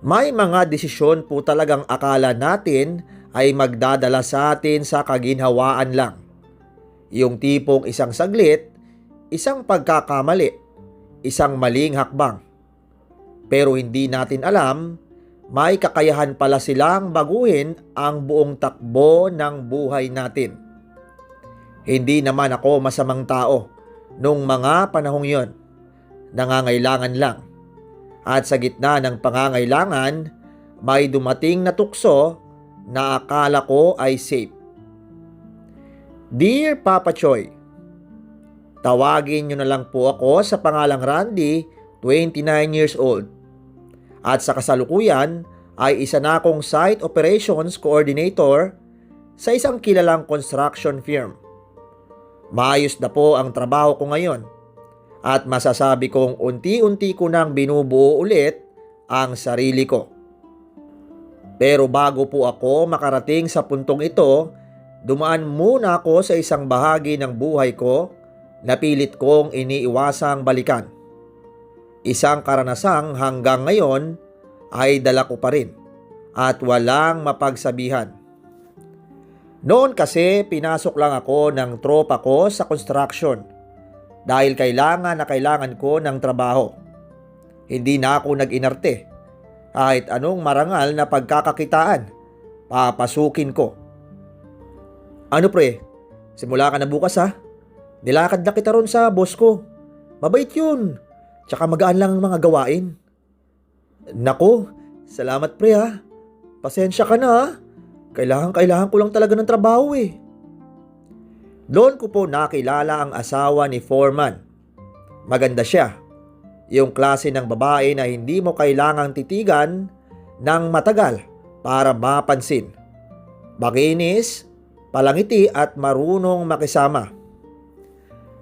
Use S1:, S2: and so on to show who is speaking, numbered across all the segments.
S1: May mga desisyon po talagang akala natin ay magdadala sa atin sa kaginhawaan lang. Yung tipong isang saglit, isang pagkakamali, isang maling hakbang. Pero hindi natin alam, may kakayahan pala silang baguhin ang buong takbo ng buhay natin. Hindi naman ako masamang tao nung mga panahong yon. Nangangailangan lang. At sa gitna ng pangangailangan, may dumating na tukso na akala ko ay safe. Dear Papa Choy, tawagin niyo na lang po ako sa pangalang Randy, 29 years old. At sa kasalukuyan ay isa na akong site operations coordinator sa isang kilalang construction firm. Maayos na po ang trabaho ko ngayon at masasabi kong unti-unti ko nang binubuo ulit ang sarili ko. Pero bago po ako makarating sa puntong ito, dumaan muna ako sa isang bahagi ng buhay ko na pilit kong iniiwasang balikan. Isang karanasang hanggang ngayon ay dala ko pa rin at walang mapagsabihan. Noon kasi pinasok lang ako ng tropa ko sa construction dahil kailangan na kailangan ko ng trabaho. Hindi na ako nag-inarte. Kahit anong marangal na pagkakakitaan, papasukin ko. Ano pre, simula ka na bukas ha? Nilakad na kita ron sa boss ko. Mabait yun. Tsaka magaan lang ang mga gawain. Nako, salamat pre ha. Pasensya ka na ha. Kailangan ko lang talaga ng trabaho eh. Doon ko po nakilala ang asawa ni Foreman. Maganda siya. Yung klase ng babae na hindi mo kailangang titigan ng matagal para mapansin. Makinis, palangiti at marunong makisama.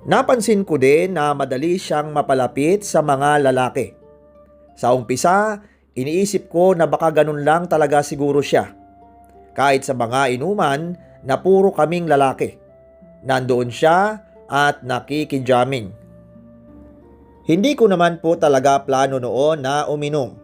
S1: Napansin ko din na madali siyang mapalapit sa mga lalaki. Sa umpisa, iniisip ko na baka ganun lang talaga siguro siya. Kahit sa mga inuman na puro kaming lalaki. Nandoon siya at nakikijamming. Hindi ko naman po talaga plano noon na uminom.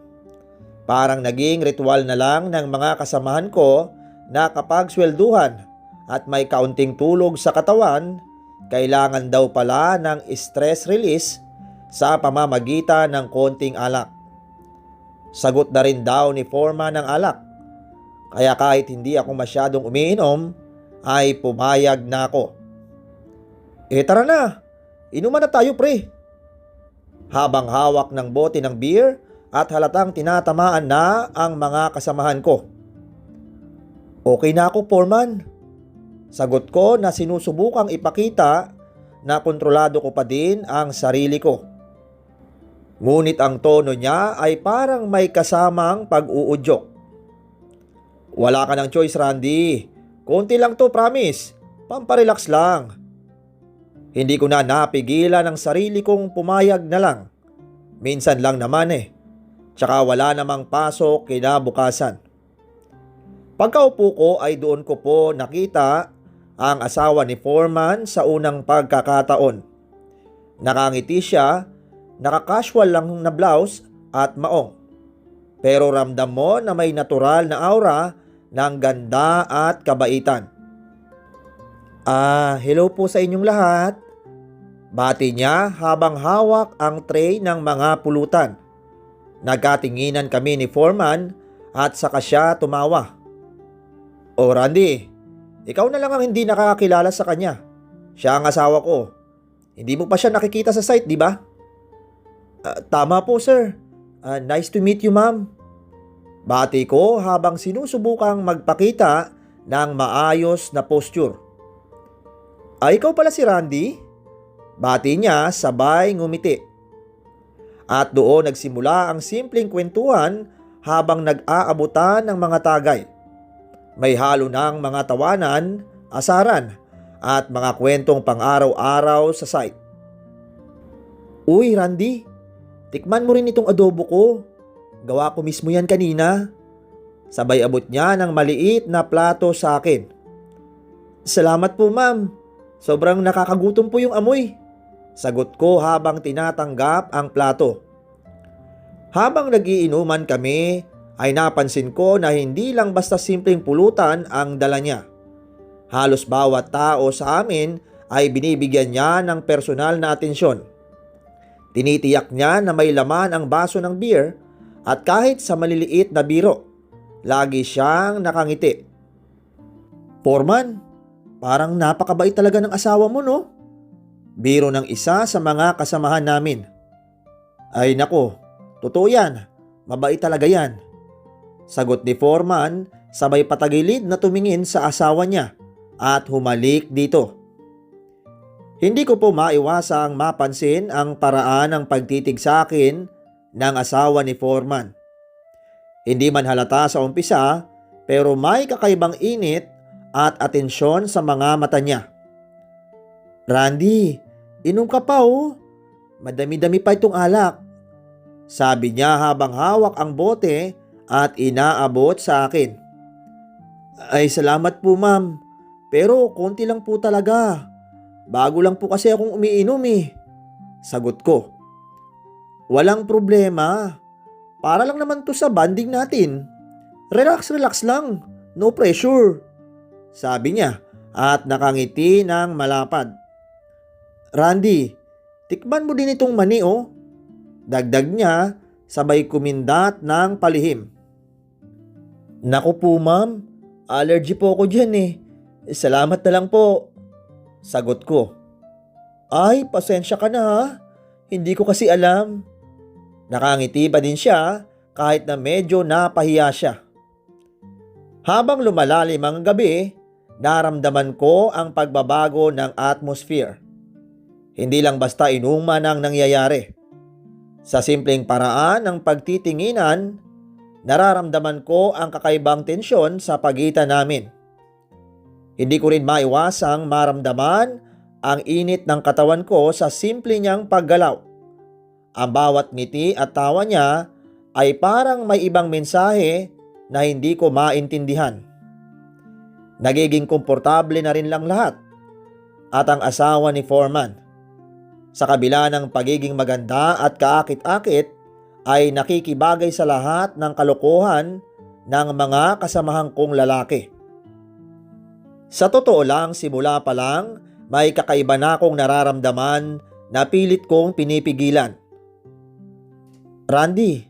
S1: Parang naging ritual na lang ng mga kasamahan ko na kapag swelduhan at may kaunting tulog sa katawan, kailangan daw pala ng stress release sa pamamagitan ng konting alak. Sagot na rin daw ni Foreman ng alak. Kaya kahit hindi ako masyadong umiinom, ay pumayag na ako. Tara na, inuman na tayo pre. Habang hawak ng bote ng beer at halatang tinatamaan na ang mga kasamahan ko. Okay na ako, Foreman. Sagot ko na sinusubukang ipakita na kontrolado ko pa din ang sarili ko. Ngunit ang tono niya ay parang may kasamang pag-uudyok. Wala ka ng choice, Randy. Konti lang to, promise. Pamparelax lang. Hindi ko na napigilan ang sarili kong pumayag na lang. Minsan lang naman eh. Tsaka wala namang pasok kinabukasan. Pagkaupo ko ay doon ko po nakita ang asawa ni Foreman sa unang pagkakataon. Nakangiti siya, naka-casual lang na blouse at maong. Pero ramdam mo na may natural na aura ng ganda at kabaitan. Hello po sa inyong lahat. Bati niya habang hawak ang tray ng mga pulutan. Nagkatinginan kami ni Foreman at saka siya tumawa. O Randy, ikaw na lang ang hindi nakakakilala sa kanya. Siya ang asawa ko. Hindi mo pa siya nakikita sa site, di ba? Tama po sir. Nice to meet you ma'am. Bati ko habang sinusubukang magpakita ng maayos na posture. Ikaw pala si Randy? Bati niya sabay ngumiti. At doon nagsimula ang simpleng kwentuhan habang nag-aabutan ng mga tagay. May halo ng mga tawanan, asaran at mga kwentong pang-araw-araw sa site. Uy Randy, tikman mo rin itong adobo ko. Gawa ko mismo yan kanina. Sabay abot niya ng maliit na plato sa akin. Salamat po ma'am. Sobrang nakakagutom po yung amoy. Sagot ko habang tinatanggap ang plato. Habang nagiinuman kami ay napansin ko na hindi lang basta simpleng pulutan ang dala niya. Halos bawat tao sa amin ay binibigyan niya ng personal na atensyon. Tinitiyak niya na may laman ang baso ng beer at kahit sa maliliit na biro, lagi siyang nakangiti. Foreman, parang napakabait talaga ng asawa mo, no? Biro ng isa sa mga kasamahan namin. Ay nako, totoo yan. Mabait talaga yan. Sagot ni Foreman sabay patagilid na tumingin sa asawa niya at humalik dito. Hindi ko po maiwasang mapansin ang paraan ng pagtitig sa akin ng asawa ni Foreman. Hindi man halata sa umpisa pero may kakaibang init at atensyon sa mga mata niya. Randy, inom ka pa oh. Madami-dami pa itong alak. Sabi niya habang hawak ang bote at inaabot sa akin. Ay salamat po ma'am, pero konti lang po talaga. Bago lang po kasi akong umiinom eh. Sagot ko. Walang problema. Para lang naman to sa banding natin. Relax lang, no pressure. Sabi niya at nakangiti ng malapad. Randy, tikman mo din itong mani oh. Dagdag niya sabay kumindat ng palihim. Naku po ma'am, allergy po ako dyan eh. Salamat na lang po. Sagot ko. Ay, pasensya ka na ha. Hindi ko kasi alam. Nakangiti pa din siya kahit na medyo napahiya siya. Habang lumalalim ang gabi, naramdaman ko ang pagbabago ng atmosphere. Hindi lang basta inuman ang nangyayari. Sa simpleng paraan ng pagtitinginan, nararamdaman ko ang kakaibang tensyon sa pagitan namin. Hindi ko rin maiwasang maramdaman ang init ng katawan ko sa simple niyang paggalaw. Ang bawat ngiti at tawa niya ay parang may ibang mensahe na hindi ko maintindihan. Nagiging komportable na rin lang lahat at ang asawa ni Foreman. Sa kabila ng pagiging maganda at kaakit-akit ay nakikibagay sa lahat ng kalokohan ng mga kasamahan kong lalaki. Sa totoo lang, simula pa lang, may kakaiba na akong nararamdaman na pilit kong pinipigilan. Randy,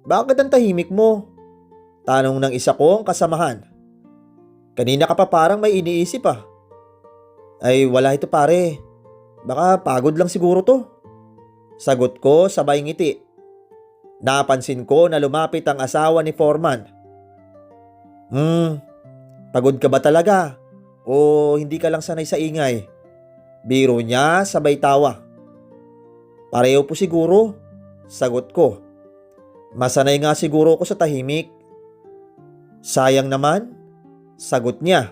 S1: bakit ang tahimik mo? Tanong ng isa kong kasamahan. Kanina ka pa parang may iniisip ah. Ay wala ito pare. Baka pagod lang siguro to. Sagot ko sabay ngiti. Napansin ko na lumapit ang asawa ni Foreman. Pagod ka ba talaga? O hindi ka lang sanay sa ingay? Biro niya sabay tawa. Pareho po siguro. Sagot ko. Masanay nga siguro ko sa tahimik. Sayang naman. Sagot niya.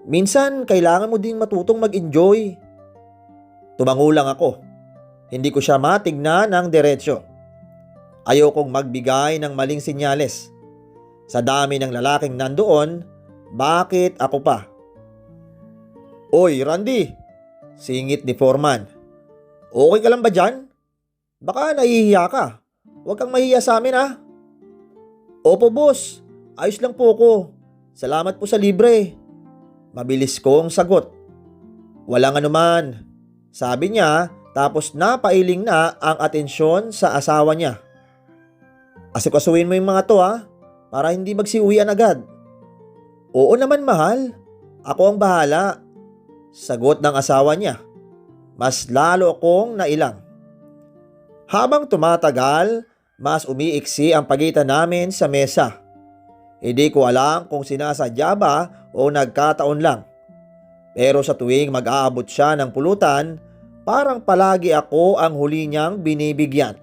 S1: Minsan kailangan mo ding matutong mag-enjoy. Tumangulang ako. Hindi ko siya matignan ng diretsyo. Ayokong magbigay ng maling sinyales. Sa dami ng lalaking nandoon, bakit ako pa? Oy, Randy! Singit ni Foreman. Okay ka lang ba dyan? Baka nahihiya ka. Huwag kang mahiya sa amin ha. Opo boss, ayos lang po ako. Salamat po sa libre. Mabilis kong sagot. Walang anuman. Sabi niya tapos napailing na ang atensyon sa asawa niya. Asikasuhin mo yung mga to ha, para hindi magsiuwian agad. Oo naman mahal, ako ang bahala. Sagot ng asawa niya. Mas lalo akong nailang. Habang tumatagal, mas umiiksi ang pagitan namin sa mesa. Hindi ko alam kung sinasadya ba o nagkataon lang. Pero sa tuwing mag-aabot siya ng pulutan, parang palagi ako ang huli niyang binibigyan.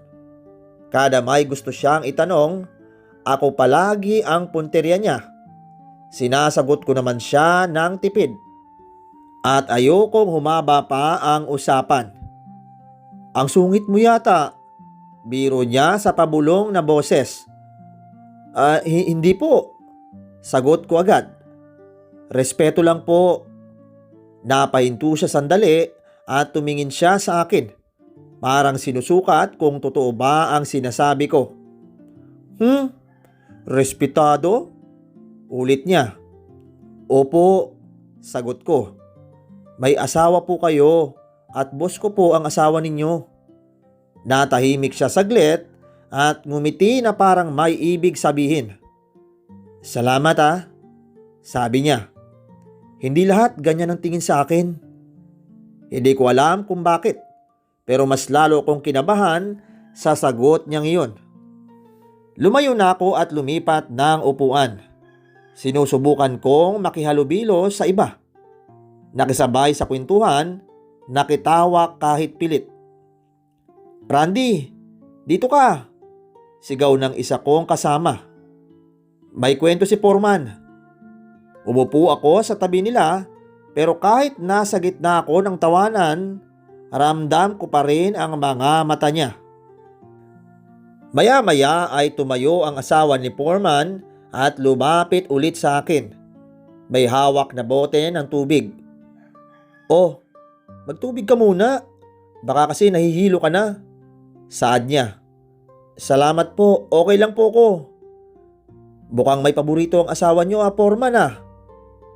S1: Kada may gusto siyang itanong, ako palagi ang punteriya niya. Sinasagot ko naman siya ng tipid. At ayokong humaba pa ang usapan. Ang sungit mo yata. Biro niya sa pabulong na boses. Hindi po. Sagot ko agad. Respeto lang po. Napahinto siya sandali at tumingin siya sa akin. Parang sinusukat kung totoo ba ang sinasabi ko. Respetado? Ulit niya. Opo, sagot ko. May asawa po kayo at boss ko po ang asawa ninyo. Natahimik siya saglit at ngumiti na parang may ibig sabihin. Salamat sabi niya. Hindi lahat ganyan ang tingin sa akin. Hindi ko alam kung bakit, pero mas lalo kong kinabahan sa sagot niyang iyon. Lumayo na ako at lumipat ng upuan. Sinusubukan kong makihalubilo sa iba. Nakisabay sa kwentuhan, nakitawa kahit pilit. Randy, dito ka! Sigaw ng isa kong kasama. May kwento si Foreman. Umupo ako sa tabi nila, pero kahit nasa gitna ako ng tawanan, ramdam ko pa rin ang mga mata niya. Maya-maya ay tumayo ang asawa ni Foreman at lumapit ulit sa akin. May hawak na bote ng tubig. Oh, magtubig ka muna. Baka kasi nahihilo ka na. Saad niya. Salamat po, okay lang po ko. Mukhang may paborito ang asawa niyo Foreman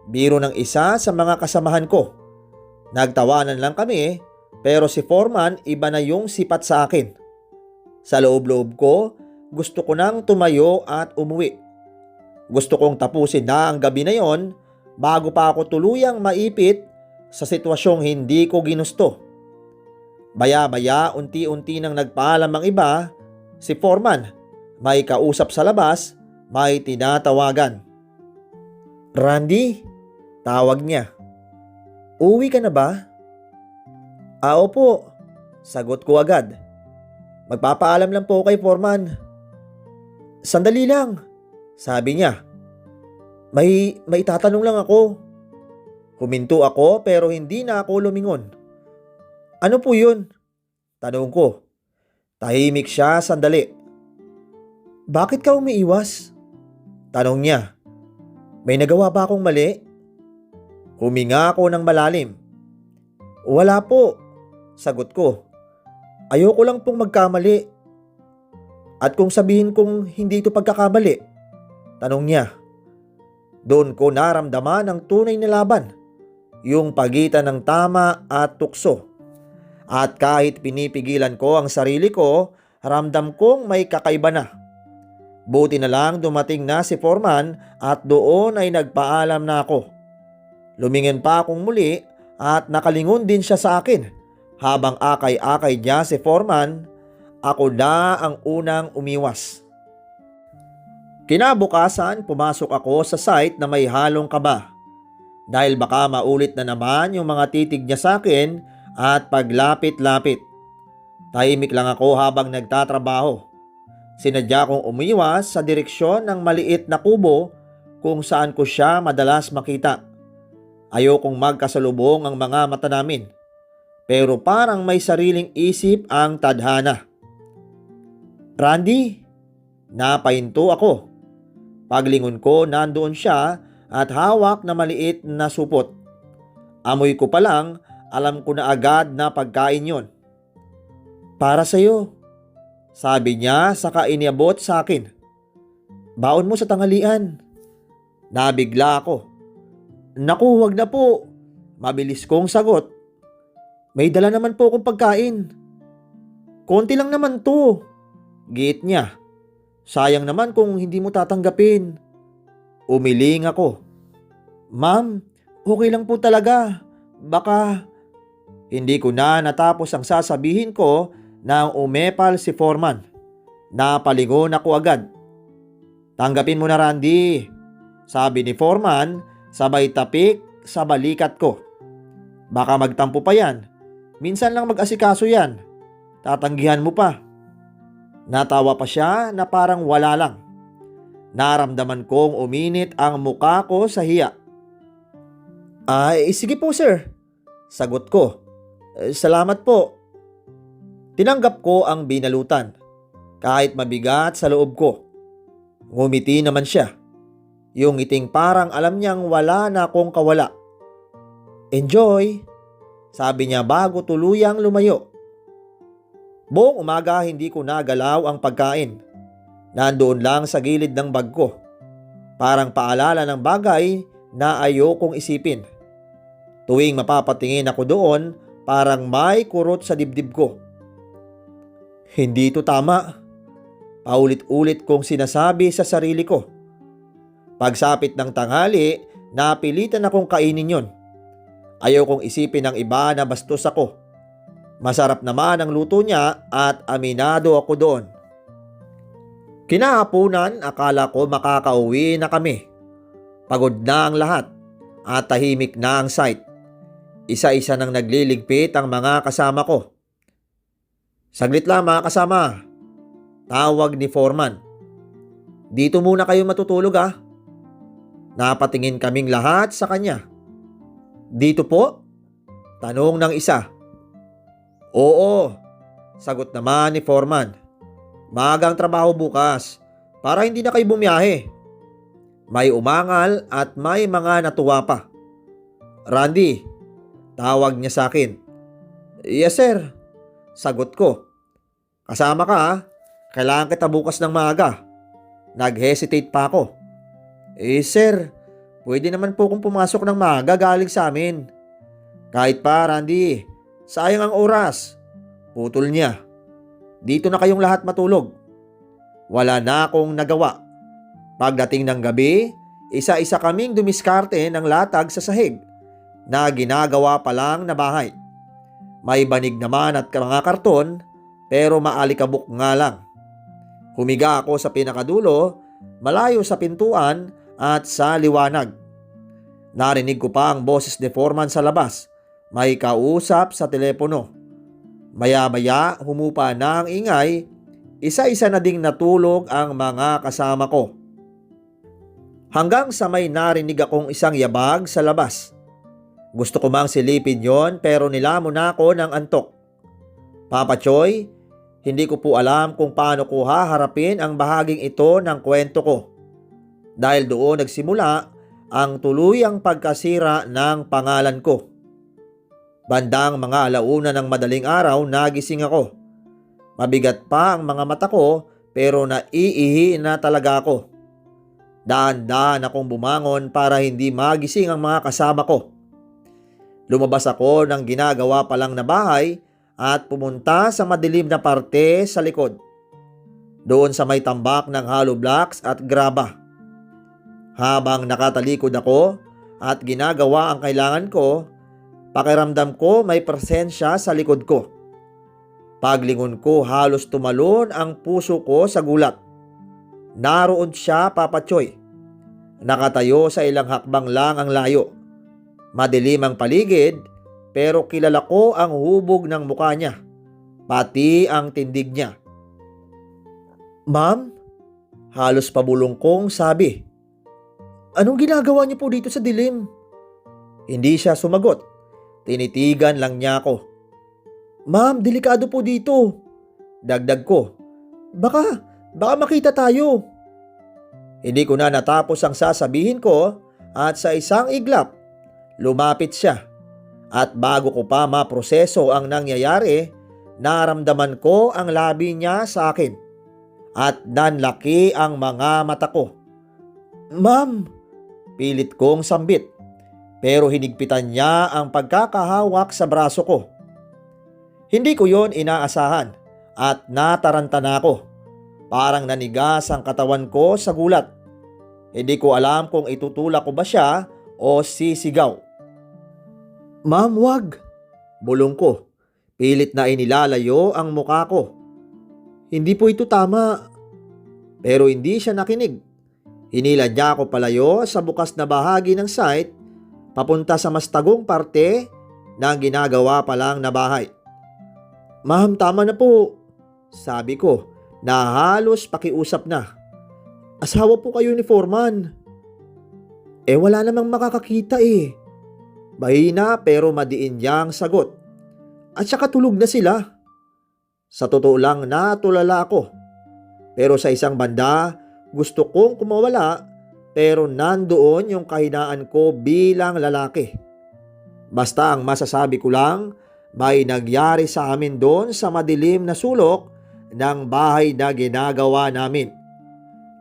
S1: Biro ng isa sa mga kasamahan ko. Nagtawanan lang kami pero si Foreman iba na yung sipat sa akin. Sa loob-loob ko, gusto ko nang tumayo at umuwi. Gusto kong tapusin na ang gabi na yon bago pa ako tuluyang maipit sa sitwasyong hindi ko ginusto. Baya-baya unti-unti nang nagpaalam ang iba, si Foreman may kausap sa labas, may tinatawagan. Randy, tawag niya. Uwi ka na ba? Opo, sagot ko agad. Magpapaalam lang po kay Foreman. Sandali lang, sabi niya. May tatanong lang ako. Huminto ako pero hindi na ako lumingon. Ano po yun? Tanong ko. Tahimik siya sandali. Bakit ka umiiwas? Tanong niya. May nagawa ba akong mali? Huminga ako ng malalim. Wala po, sagot ko. Ayoko lang pong magkamali. At kung sabihin kong hindi ito pagkakamali? Tanong niya. Doon ko naramdaman ang tunay na laban, yung pagitan ng tama at tukso. At kahit pinipigilan ko ang sarili ko, ramdam kong may kakaiba na. Buti na lang dumating na si Foreman at doon ay nagpaalam na ako. Lumingin pa akong muli at nakalingon din siya sa akin. Habang akay-akay niya si Foreman, ako na ang unang umiwas. Kinabukasan, pumasok ako sa site na may halong kaba. Dahil baka maulit na naman yung mga titig niya sa akin at paglapit-lapit. Tahimik lang ako habang nagtatrabaho. Sinadya kong umiwas sa direksyon ng maliit na kubo kung saan ko siya madalas makita. Ayokong magkasalubong ang mga mata namin. Pero parang may sariling isip ang tadhana. Randy, napahinto ako. Paglingon ko, nandoon siya at hawak na maliit na supot. Amoy ko pa lang, alam ko na agad na pagkain yon. Para sa'yo, sabi niya saka iniabot sa akin. Baon mo sa tanghalian. Nabigla ako. Naku, wag na po. Mabilis kong sagot. May dala naman po akong pagkain. Konti lang naman to. Giit niya. Sayang naman kung hindi mo tatanggapin. Umiling ako. Ma'am, okay lang po talaga. Baka... Hindi ko na natapos ang sasabihin ko nang umepal si Foreman. Napalingon ako agad. Tanggapin mo na Randy, sabi ni Foreman sabay tapik sa balikat ko. Baka magtampo pa yan. Minsan lang mag-asikaso yan. Tatanggihan mo pa. Natawa pa siya na parang wala lang. Naramdaman kong uminit ang muka ko sa hiya. Sige po sir, sagot ko. Salamat po. Tinanggap ko ang binalutan, kahit mabigat sa loob ko. Ngumiti naman siya. Yung ngiting parang alam niyang wala na akong kawala. Enjoy, sabi niya bago tuluyang lumayo. Buong umaga hindi ko nagalaw ang pagkain. Nandoon lang sa gilid ng bag ko. Parang paalala ng bagay na ayokong isipin. Tuwing mapapatingin ako doon, parang may kurot sa dibdib ko. Hindi ito tama. Paulit-ulit kong sinasabi sa sarili ko. Pagsapit ng tanghali, napilitan akong kainin yon. Ayaw kong isipin ng iba na bastos ako. Masarap naman ang luto niya at aminado ako doon. Kinahaponan, akala ko makakauwi na kami. Pagod na ang lahat at tahimik na ang site. Isa-isa nang nagliligpit ang mga kasama ko. Saglit lang mga kasama. Tawag ni Foreman. Dito muna kayo matutulog ah. Napatingin kaming lahat sa kanya. Dito po? Tanong ng isa. Oo, sagot naman ni Foreman. Maagang trabaho bukas para hindi na kayo bumiyahe. May umangal at may mga natuwa pa. Randy, tawag niya sa akin. Yes sir, sagot ko. Kasama ka ha? Kailangan kita bukas ng maaga. Nag-hesitate pa ako. Sir, pwede naman po kung pumasok ng maaga galing sa amin. Kahit pa Randy, sayang ang oras. Putol niya. Dito na kayong lahat matulog. Wala na akong nagawa. Pagdating ng gabi, isa-isa kaming dumiskarte ng latag sa sahig na ginagawa pa lang na bahay. May banig naman at mga karton pero maalikabok nga lang. Humiga ako sa pinakadulo, malayo sa pintuan at sa liwanag. Narinig ko pa ang boses ni Foreman sa labas. May kausap sa telepono. Maya-maya humupa na ang ingay, isa-isa na ding natulog ang mga kasama ko. Hanggang sa may narinig akong isang yabag sa labas. Gusto ko mang silipin yon pero nilamon na ako ng antok. Papa Choy, hindi ko po alam kung paano ko haharapin ang bahaging ito ng kwento ko. Dahil doon nagsimula ang tuluyang pagkasira ng pangalan ko. Bandang mga alauna ng madaling araw nagising ako. Mabigat pa ang mga mata ko pero naiihi na talaga ako. Daan-daan akong bumangon para hindi magising ang mga kasama ko. Lumabas ako ng ginagawa pa lang na bahay at pumunta sa madilim na parte sa likod. Doon sa may tambak ng hollow blocks at graba. Habang nakatalikod ako at ginagawa ang kailangan ko, pakiramdam ko may presensya sa likod ko. Paglingon ko halos tumalon ang puso ko sa gulat. Naroon siya, Papa Choy. Nakatayo sa ilang hakbang lang ang layo. Madilim ang paligid pero kilala ko ang hubog ng mukha niya, pati ang tindig niya. Ma'am? Halos pabulong kong sabi. Anong ginagawa niyo po dito sa dilim? Hindi siya sumagot. Tinitigan lang niya ako. Ma'am, delikado po dito. Dagdag ko. Baka makita tayo. Hindi ko na natapos ang sasabihin ko at sa isang iglap, lumapit siya. At bago ko pa maproseso ang nangyayari, naramdaman ko ang labi niya sa akin. At nanlaki ang mga mata ko. Ma'am, pilit kong sambit. Pero hinigpitan niya ang pagkakahawak sa braso ko. Hindi ko yon inaasahan at nataranta na ako. Parang nanigas ang katawan ko sa gulat. Hindi ko alam kung itutulak ko ba siya o sisigaw. Ma'am, wag. Bulong ko. Pilit na inilalayo ang muka ko. Hindi po ito tama. Pero hindi siya nakinig. Hinila niya ako palayo sa bukas na bahagi ng site papunta sa mas tagong parte ng ginagawa pa lang na bahay. Ma'am, tama na po. Sabi ko na halos pakiusap na. Asawa po kayo ni Foreman. Wala namang makakakita eh. Mahina pero madiin niyang sagot. At saka tulog na sila. Sa totoo lang natulala ako. Pero sa isang banda, gusto kong kumawala pero nandoon yung kahinaan ko bilang lalaki. Basta ang masasabi ko lang, may nangyari sa amin doon sa madilim na sulok ng bahay na ginagawa namin.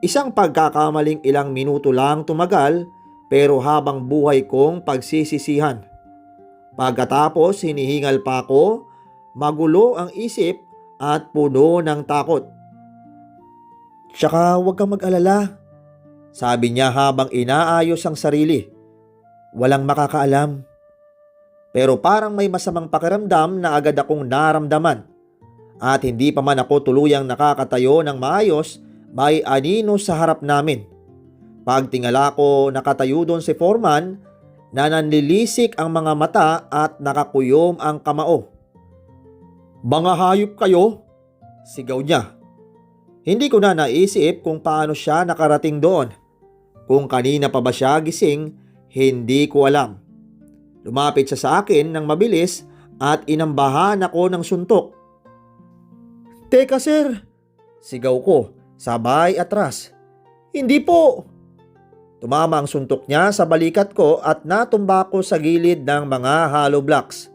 S1: Isang pagkakamaling ilang minuto lang tumagal pero habang buhay kong pagsisisihan. Pagkatapos hinihingal pa ako, magulo ang isip at puno ng takot. "Tsaka huwag kang mag-alala," sabi niya habang inaayos ang sarili. "Walang makakaalam." Pero parang may masamang pakiramdam na agad akong naramdaman. At hindi pa man ako tuluyang nakakatayo ng maayos, may anino sa harap namin. Pagtingala ko, nakatayo doon si Foreman na nanlilisik ang mga mata at nakakuyom ang kamao. "Mga hayop kayo!" sigaw niya. Hindi ko na naisip kung paano siya nakarating doon. Kung kanina pa ba siya gising, hindi ko alam. Lumapit siya sa akin ng mabilis at inambahan ako ng suntok. "Teka sir!" sigaw ko, sabay atras. "Hindi po!" Tumama ang suntok niya sa balikat ko at natumba ko sa gilid ng mga hollow blocks.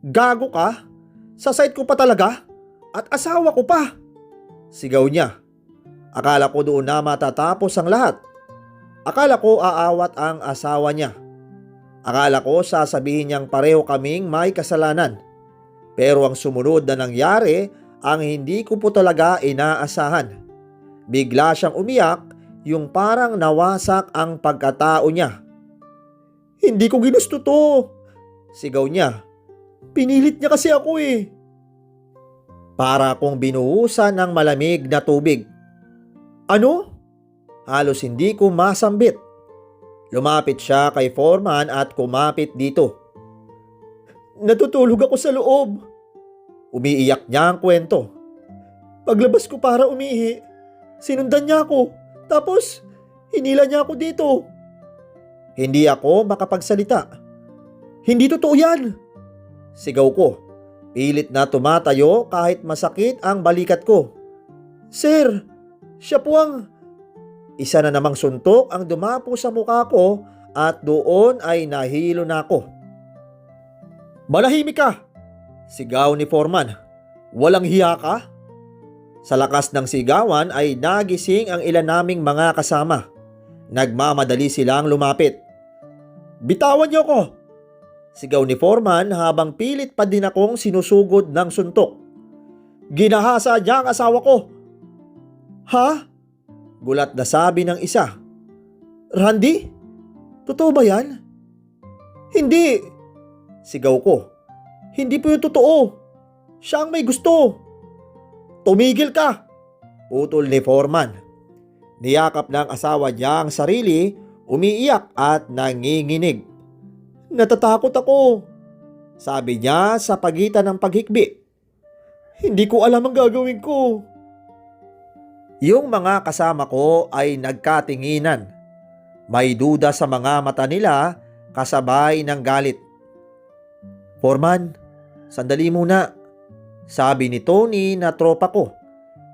S1: "Gago ka? Sa site ko pa talaga? At asawa ko pa!" sigaw niya. Akala ko doon na matatapos ang lahat. Akala ko aawat ang asawa niya. Akala ko sasabihin niyang pareho kaming may kasalanan. Pero ang sumunod na nangyari ang hindi ko po talaga inaasahan. Bigla siyang umiyak, yung parang nawasak ang pagkatao niya. "Hindi ko ginusto to!" sigaw niya. "Pinilit niya kasi ako eh." Para akong binuhusan ng malamig na tubig. "Ano?" Halos hindi ko masambit. Lumapit siya kay Foreman at kumapit dito. "Natutulog ako sa loob." Umiiyak niya ang kwento. "Paglabas ko para umihi, sinundan niya ako. Tapos, hinila niya ako dito." Hindi ako makapagsalita. "Hindi totoo yan!" sigaw ko. Pilit na tumatayo kahit masakit ang balikat ko. "Sir, siya po ang..." Isa na namang suntok ang dumapo sa mukha ko at doon ay nahilo na ako. "Manahimik ka!" sigaw ni Foreman. "Walang hiya ka?" Sa lakas ng sigawan ay nagising ang ilan naming mga kasama. Nagmamadali silang lumapit. "Bitawan niyo ko!" sigaw ni Foreman habang pilit pa din akong sinusugod ng suntok. "Ginahasa niya ang asawa ko!" "Ha?" gulat na sabi ng isa. "Randy? Totoo ba yan?" "Hindi!" sigaw ko. "Hindi po yung totoo. Siya ang may gusto." "Tumigil ka!" putol ni Foreman. Niyakap ng asawa niya ang sarili, umiiyak at nanginginig. "Natatakot ako," sabi niya sa pagitan ng paghikbi. "Hindi ko alam ang gagawin ko." Yung mga kasama ko ay nagkatinginan. May duda sa mga mata nila kasabay ng galit. "Foreman, sandali muna," sabi ni Tony na tropa ko.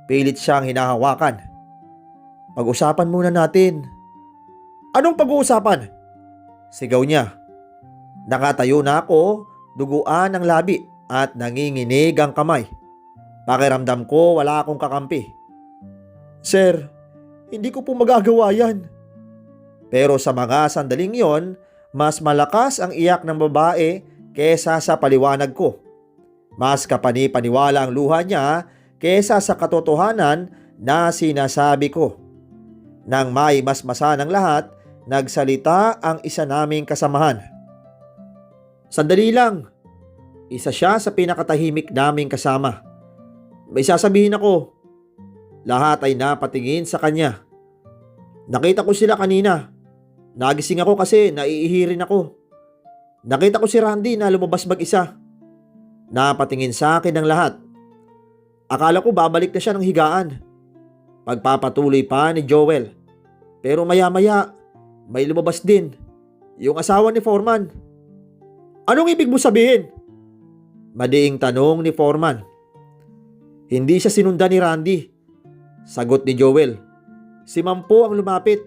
S1: Pilit siyang hinahawakan. "Pag-usapan muna natin." "Anong pag-uusapan?" sigaw niya. Nakatayo na ako, duguan ang labi at nanginginig ang kamay. Pakiramdam ko wala akong kakampi. "Sir, hindi ko po magagawa yan." Pero sa mga sandaling yon, mas malakas ang iyak ng babae kesa sa paliwanag ko. Mas kapani-paniwala ang luha niya kesa sa katotohanan na sinasabi ko. Nang may masmasa ng lahat, nagsalita ang isa naming kasamahan. "Sandali lang." Isa siya sa pinakatahimik naming kasama. "May sasabihin ako." Lahat ay napatingin sa kanya. "Nakita ko sila kanina. Nagising ako kasi naiihirin ako. Nakita ko si Randy na lumabas mag-isa." Napatingin sa akin ng lahat. Akala ko babalik na siya ng higaan. Pagpapatuloy pa ni Joel. Pero maya-maya, may lumabas din. Yung asawa ni Foreman. "Anong ibig mo sabihin?" Madiing tanong ni Foreman. "Hindi siya sinundan ni Randy," sagot ni Joel. "Si Mampo ang lumapit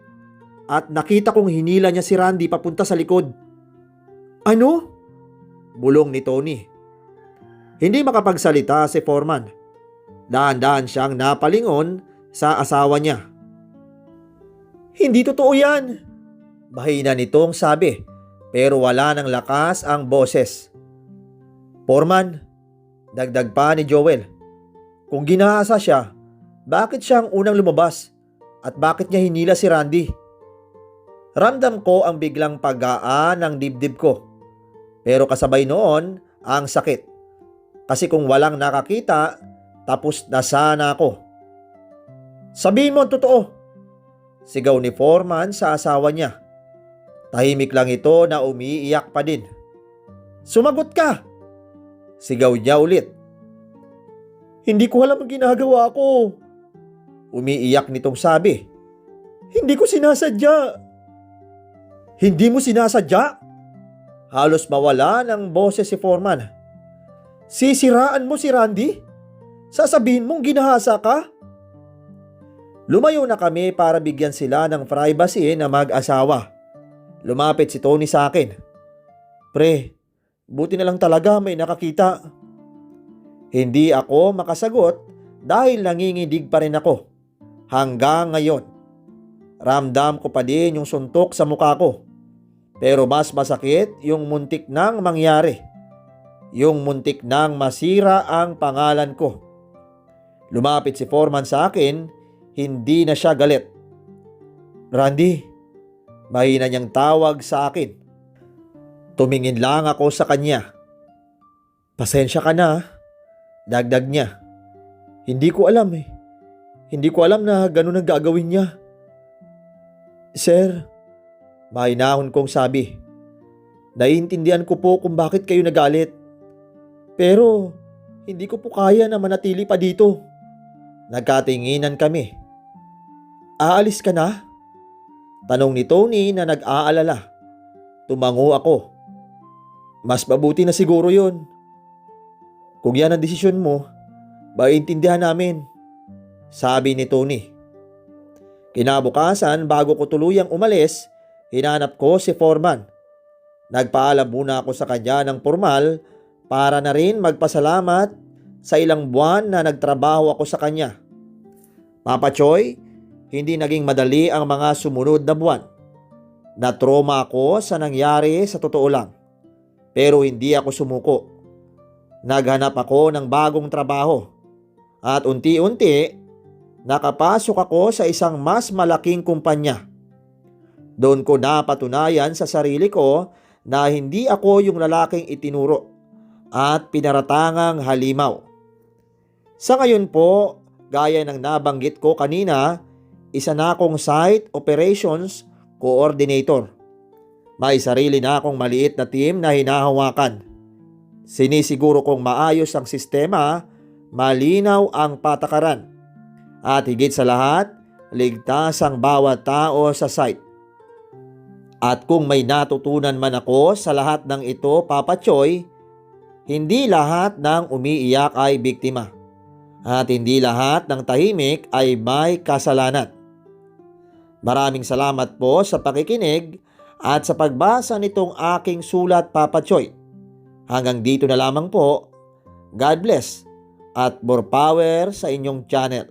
S1: at nakita kong hinila niya si Randy papunta sa likod." "Ano?" bulong ni Tony. Hindi makapagsalita si Foreman. Dahan-dahan siyang napalingon sa asawa niya. Hindi totoo yan. Mahina nitong sabi, pero wala ng lakas ang boses. Foreman, dagdag pa ni Joel, kung ginahasa siya, bakit siya ang unang lumabas? At bakit niya hinila si Randy? Ramdam ko ang biglang paggaan ng dibdib ko. Pero kasabay noon ang sakit. Kasi kung walang nakakita, tapos na sana ako. Sabihin mo ang totoo. Sigaw ni Foreman sa asawa niya. Tahimik lang ito na umiiyak pa din. Sumagot ka! Sigaw niya ulit. Hindi ko alam ang ginagawa ko. Umiiyak nitong sabi. Hindi ko sinasadya. Hindi mo sinasadya? Halos mawala ng boses si Foreman. Sisiraan mo si Randy? Sasabihin mong ginahasa ka? Lumayo na kami para bigyan sila ng privacy na mag-asawa. Lumapit si Tony sa akin. Pre, buti na lang talaga may nakakita. Hindi ako makasagot dahil nanginginig pa rin ako. Hanggang ngayon. Ramdam ko pa din yung suntok sa mukha ko. Pero mas masakit yung muntik nang mangyari. Yung muntik nang masira ang pangalan ko. Lumapit si Foreman sa akin, hindi na siya galit. Randy, mahina niyang tawag sa akin. Tumingin lang ako sa kanya. Pasensya ka na, dagdag niya. Hindi ko alam eh. Hindi ko alam na ganun ang gagawin niya. Sir, mahinahon kong sabi. Naiintindihan ko po kung bakit kayo nagalit. Pero hindi ko po kaya na manatili pa dito. Nagkatinginan kami. Aalis ka na? Tanong ni Tony na nag-aalala. Tumango ako. Mas mabuti na siguro yun. Kung yan ang desisyon mo, maintindihan namin. Sabi ni Tony. Kinabukasan bago ko tuluyang umalis, hinanap ko si Foreman. Nagpaalam muna ako sa kanya ng formal para na rin magpasalamat sa ilang buwan na nagtrabaho ako sa kanya. Papa Choy, hindi naging madali ang mga sumunod na buwan. Natroma ako sa nangyari sa totoo lang. Pero hindi ako sumuko. Naghanap ako ng bagong trabaho. At unti-unti, nakapasok ako sa isang mas malaking kumpanya. Doon ko napatunayan sa sarili ko na hindi ako yung lalaking itinuro at pinaratangang halimaw. Sa ngayon po, gaya ng nabanggit ko kanina, isa na akong site operations coordinator. May sarili na akong maliit na team na hinahawakan. Sinisiguro kong maayos ang sistema, malinaw ang patakaran, at higit sa lahat, ligtas ang bawat tao sa site. At kung may natutunan man ako sa lahat ng ito, Papa Choy, hindi lahat ng umiiyak ay biktima. At hindi lahat ng tahimik ay may kasalanan. Maraming salamat po sa pakikinig at sa pagbasa nitong aking sulat, Papa Choy. Hanggang dito na lamang po. God bless at more power sa inyong channel.